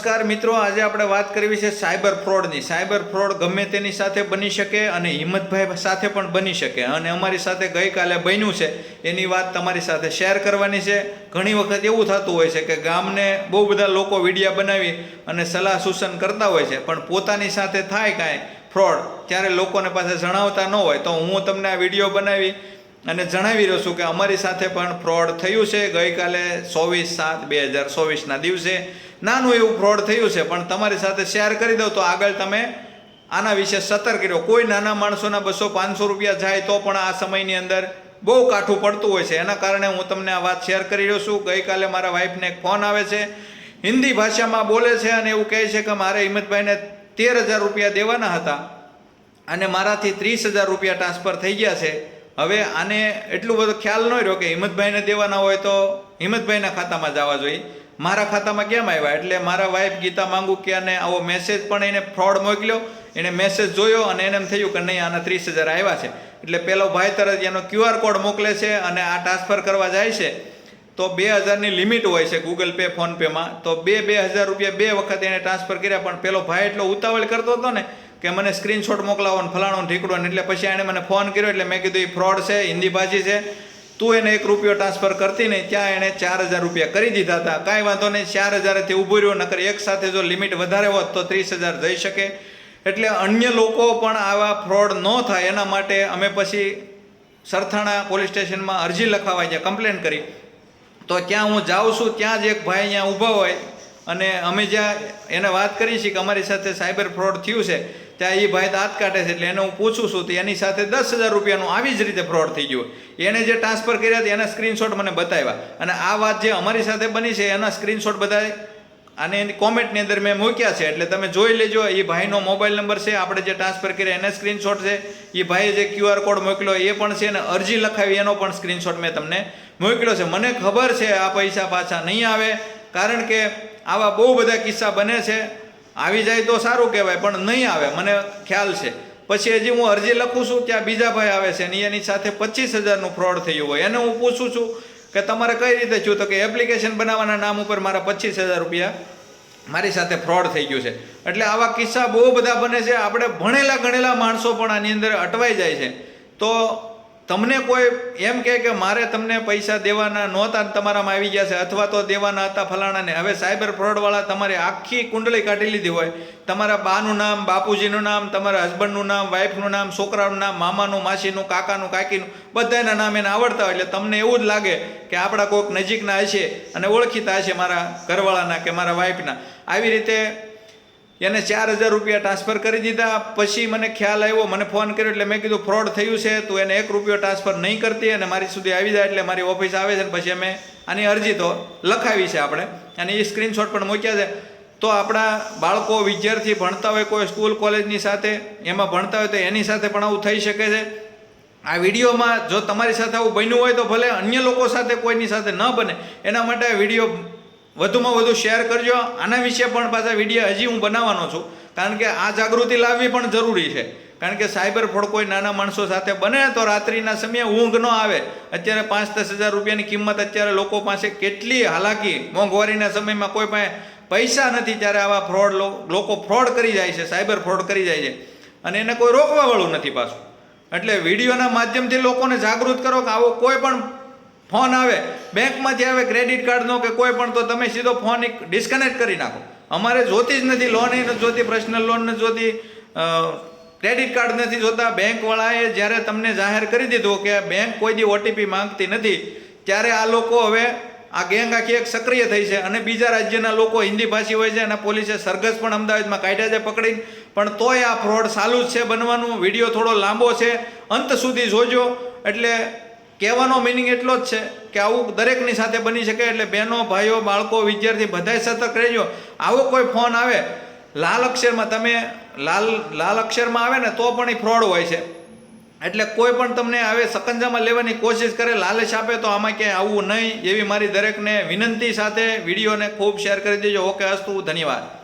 નમસ્કાર મિત્રો, આજે આપણે વાત કરવી છે સાયબર ફ્રોડની. સાયબર ફ્રોડ ગમે તેની સાથે બની શકે અને હિંમતભાઈ સાથે પણ બની શકે, અને અમારી સાથે ગઈકાલે બન્યું છે એની વાત તમારી સાથે શેર કરવાની છે. ઘણી વખત એવું થતું હોય છે કે ગામને બહુ બધા લોકો વિડીયા બનાવી અને સલાહ સૂચન કરતા હોય છે, પણ પોતાની સાથે થાય કાંઈ ફ્રોડ ત્યારે લોકોને પાસે જણાવતા ન હોય. તો હું તમને આ વિડીયો બનાવી અને જણાવી રહ્યો છું કે અમારી સાથે પણ ફ્રોડ થયું છે. ગઈકાલે 24/7/2024ના દિવસે નાનું એવું ફ્રોડ થયું છે, પણ તમારી સાથે શેર કરી દઉં તો આગળ તમે આના વિશે સતર્ક રહો. કોઈ નાના માણસોના 200-500 રૂપિયા જાય તો પણ આ સમયની અંદર બહુ કાઠું પડતું હોય છે. એના કારણે હું તમને આ વાત શેર કરી રહ્યો છું. ગઈકાલે મારા વાઈફને એક ફોન આવે છે, હિન્દી ભાષામાં બોલે છે અને એવું કહે છે કે મારે હિંમતભાઈને 13,000 રૂપિયા દેવાના હતા અને મારાથી 30,000 રૂપિયા ટ્રાન્સફર થઈ ગયા છે. હવે આને એટલું બધું ખ્યાલ ન રહ્યો કે હિંમતભાઈને દેવાના હોય તો હિંમતભાઈના ખાતામાં જવા જોઈએ, મારા ખાતામાં કેમ આવ્યા. એટલે મારા વાઈફ ગીતા માંગુકિયાને આવો મેસેજ પણ એને ફ્રોડ મોકલ્યો. એને મેસેજ જોયો અને એને એમ થયું કે નહીં, આના 30,000 આવ્યા છે. એટલે પેલો ભાઈ તરત એનો QR કોડ મોકલે છે અને આ ટ્રાન્સફર કરવા જાય છે તો 2,000ની લિમિટ હોય છે ગૂગલ પે ફોનપેમાં. તો 2,000 રૂપિયા 2 વખત એને ટ્રાન્સફર કર્યા, પણ પેલો ભાઈ એટલો ઉતાવળ કરતો હતો ને કે મને સ્ક્રીનશોટ મોકલાવો ને ફલાણું ઢીકડું. એટલે પછી એણે મને ફોન કર્યો. એટલે મેં કીધું એ ફ્રોડ છે, હિન્દી ભાષી છે, તું એને 1 રૂપિયો ટ્રાન્સફર કરતી નહીં. ત્યાં એણે 4,000 રૂપિયા કરી દીધા હતા. કાંઈ વાંધો નહીં, 4,000થી ઊભું રહ્યો, નકર એક સાથે જો લિમિટ વધારે હોત તો 30,000 જઈ શકે. એટલે અન્ય લોકો પણ આવા ફ્રોડ ન થાય એના માટે અમે પછી સરથાણા પોલીસ સ્ટેશનમાં અરજી લખાવા ગયા, કમ્પ્લેન કરી. તો ત્યાં હું જાઉં છું, ત્યાં જ એક ભાઈ અહીંયા ઊભા હોય અને અમે જ્યાં એને વાત કરી છે કે અમારી સાથે સાયબર ફ્રોડ થયું છે, ત્યાં એ ભાઈ દાંત કાઢે છે. એટલે એને હું પૂછું છું તો એની સાથે 10,000 રૂપિયાનું આવી જ રીતે ફ્રોડ થઈ ગયું. એને જે ટ્રાન્સફર કર્યા હતા એના સ્ક્રીનશોટ મને બતાવ્યા, અને આ વાત જે અમારી સાથે બની છે એના સ્ક્રીનશોટ બધા અને એની કોમેન્ટની અંદર મેં મૂક્યા છે. એટલે તમે જોઈ લેજો. એ ભાઈનો મોબાઈલ નંબર છે, આપણે જે ટ્રાન્સફર કર્યા એના સ્ક્રીનશોટ છે, એ ભાઈએ જે QR કોડ મોકલ્યો એ પણ છે, અને અરજી લખાવી એનો પણ સ્ક્રીનશોટ મેં તમને મોકલ્યો છે. મને ખબર છે આ પૈસા પાછા નહીં આવે, કારણ કે આવા બહુ બધા કિસ્સા બને છે. આવી જાય તો સારું કહેવાય, પણ નહીં આવે મને ખ્યાલ છે. પછી હજી હું અરજી લખું છું, ત્યાં બીજા ભાઈ આવે છે અને એની સાથે 25,000નું ફ્રોડ થયું હોય. એને હું પૂછું છું કે તમારે કઈ રીતે થયું, તો કે એપ્લિકેશન બનાવવાના નામ ઉપર મારા 25,000 રૂપિયા મારી સાથે ફ્રોડ થઈ ગયું છે. એટલે આવા કિસ્સા બહુ બધા બને છે. આપણે ભણેલા ગણેલા માણસો પણ આની અંદર અટવાઈ જાય છે. તો તમને કોઈ એમ કહે કે મારે તમને પૈસા દેવાના નહોતા, તમારામાં આવી ગયા છે, અથવા તો દેવાના હતા ફલાણાને. હવે સાયબર ફ્રોડવાળા તમારી આખી કુંડળી કાઢી લીધી હોય, તમારા બાનું નામ, બાપુજીનું નામ, તમારા હસબન્ડનું નામ, વાઈફનું નામ, છોકરાનું નામ, મામાનું, માસીનું, કાકાનું, કાકીનું, બધાના નામ એને આવડતા હોય. એટલે તમને એવું જ લાગે કે આપણા કોઈક નજીકના હશે અને ઓળખીતા હશે, મારા ઘરવાળાના કે મારા વાઈફના. આવી રીતે એને 4,000 રૂપિયા ટ્રાન્સફર કરી દીધા. પછી મને ખ્યાલ આવ્યો, મને ફોન કર્યો. એટલે મેં કીધું ફ્રોડ થયું છે, તું એને 1 રૂપિયો ટ્રાન્સફર નહીં કરતી અને મારી સુધી આવી જાય. એટલે મારી ઓફિસ આવે છે, પછી અમે આની અરજી તો લખાવી છે આપણે, અને એ સ્ક્રીનશોટ પણ મૂક્યા છે. તો આપણા બાળકો, વિદ્યાર્થી ભણતા હોય કોઈ સ્કૂલ કોલેજની સાથે, એમાં ભણતા હોય તો એની સાથે પણ આવું થઈ શકે છે. આ વિડીયોમાં જો તમારી સાથે આવું બન્યું હોય તો ભલે અન્ય લોકો સાથે કોઈની સાથે ન બને એના માટે આ વિડીયો વધુમાં વધુ શેર કરજો. આના વિશે પણ પાછા વિડીયો હજી હું બનાવવાનો છું, કારણ કે આ જાગૃતિ લાવવી પણ જરૂરી છે. કારણ કે સાયબર ફ્રોડ કોઈ નાના માણસો સાથે બને તો રાત્રિના સમયે ઊંઘ ન આવે. અત્યારે 5-10 હજાર રૂપિયાની કિંમત અત્યારે લોકો પાસે કેટલી હાલાકી, મોંઘવારીના સમયમાં કોઈ પાસે પૈસા નથી, ત્યારે આવા ફ્રોડ લોકો ફ્રોડ કરી જાય છે, સાયબર ફ્રોડ કરી જાય છે, અને એને કોઈ રોકવાવાળું નથી પાછું. એટલે વિડીયોના માધ્યમથી લોકોને જાગૃત કરો કે આવો કોઈ પણ ફોન આવે, બેંકમાંથી આવે, ક્રેડિટ કાર્ડનો કે કોઈ પણ, તો તમે સીધો ફોન ડિસ્કનેક્ટ કરી નાખો. અમારે જોતી જ નથી, લોન નથી જોતી, પર્સનલ લોન નથી જોતી, ક્રેડિટ કાર્ડ નથી જોતા. બેંકવાળાએ જ્યારે તમને જાહેર કરી દીધું કે બેંક કોઈ દી OTP માંગતી નથી, ત્યારે આ લોકો હવે આ ગેંગ આખી એક સક્રિય થઈ છે. અને બીજા રાજ્યના લોકો હિન્દી ભાષી હોય છે, અને પોલીસે સરઘસ પણ અમદાવાદમાં કાઢ્યા છે પકડીને, પણ તોય આ ફ્રોડ ચાલુ જ છે બનવાનું. વિડીયો થોડો લાંબો છે, અંત સુધી જોજો. એટલે કહેવાનો મિનિંગ એટલો જ છે કે આવું દરેકની સાથે બની શકે. એટલે બહેનો, ભાઈઓ, બાળકો, વિદ્યાર્થી બધાય સતર્ક રહેજો. આવો કોઈ ફોન આવે લાલ અક્ષરમાં, તમે લાલ અક્ષરમાં આવે ને તો પણ એ ફ્રોડ હોય છે. એટલે કોઈ પણ તમને આવે સકંજામાં લેવાની કોશિશ કરે, લાલચ આપે, તો આમાં ક્યાંય આવવું નહીં, એવી મારી દરેકને વિનંતી સાથે વિડીયોને ખૂબ શેર કરી દેજો. ઓકે, અસ્તુ, ધન્યવાદ.